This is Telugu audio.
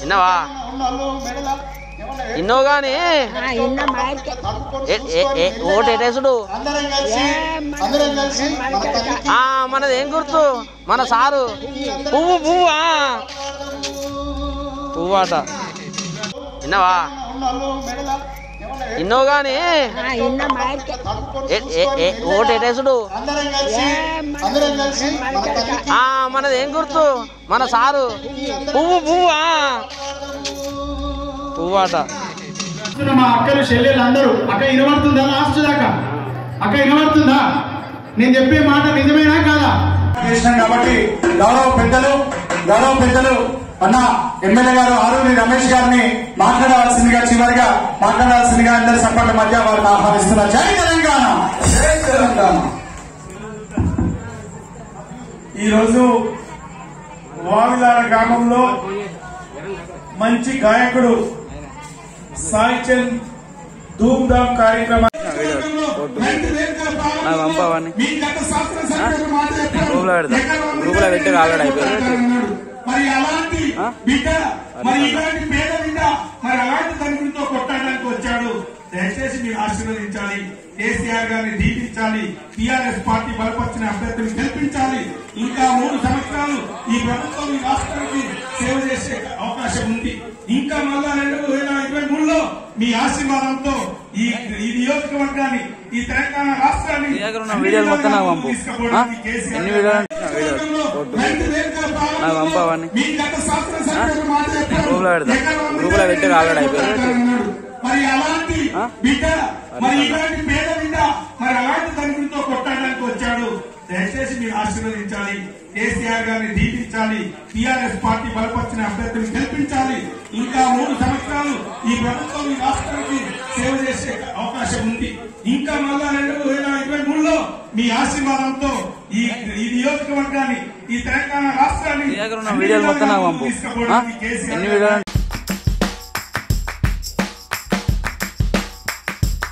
విన్నావా ఇన్నో గాని ఓటు ఎటేసుడు మనది ఏం గుర్తు మన సారు పువ్వు పువ్వు అట విన్నావా ఇన్నో గాని ఓటు ఎటేసుడు మనది ఏం గుర్తు మన సారు పువ్వు అట మా అక్కలు చెల్లెలు అందరూ అక్క వినబడుతుందా లాస్ట్ దాకా అక్క వినబడుతుందా నేను చెప్పే మాట నిజమేనా కాదా చేసినాం కాబట్టి గౌరవ పెద్దలు అన్న ఎమ్మెల్యే గారు ఆరూరి రమేష్ గారిని చివరిగా మాట్లాడాల్సిందిగా అందరి సభల మధ్య వారిని ఆహ్వానిస్తున్నారు. జై తెలంగాణ. ఈరోజు వావిలాల గ్రామంలో మంచి గాయకుడు సాయి చంద్ ధూమ్ ధామ్ కార్యక్రమం మరి అలాంటి బిడ్డ మరి ఇలాంటి పేద బిడ్డ మరి అలాంటి తండ్రితో కొట్టడానికి వచ్చాడు. దయచేసి మీరు ఆశీర్వదించాలి, కేసీఆర్ గారిని దీపించాలి, టీఆర్ఎస్ పార్టీ బలపరిచిన అభ్యర్థులు గెలిపించాలి. ఇంకా 3 సంవత్సరాలు ఈ ప్రభుత్వం ఈ రాష్ట్రానికి సేవ చేసే అవకాశం ఉంది. ఇంకా మళ్ళా 2023లో మీ ఆశీర్వాదంతో ఈ నియోజకవర్గాన్ని ఈ తెలంగాణ రాష్ట్రాన్ని మరి అలాంటి బిడ్డ మరి ఇలాంటి పేద బిడ్డ మరి అలాంటి తండ్రితో కొట్టడానికి వచ్చాడు. దయచేసి మీరు ఆశీర్వదించాలి, కేసీఆర్ గారిని దీపించాలి, టీఆర్ఎస్ పార్టీ బలపరిచిన అభ్యర్థులు గెలిపించాలి. ఇంకా 3 సంవత్సరాలు ఈ ప్రభుత్వం ఈ రాష్ట్రానికి సేవ చేసే అవకాశం ఉంది. ఇంకా మళ్ళా 2023లో మీ ఆశీర్వాదంతో ఈ నియోజకవర్గాన్ని ఈ తెలంగాణ రాష్ట్రాన్ని కేసీఆర్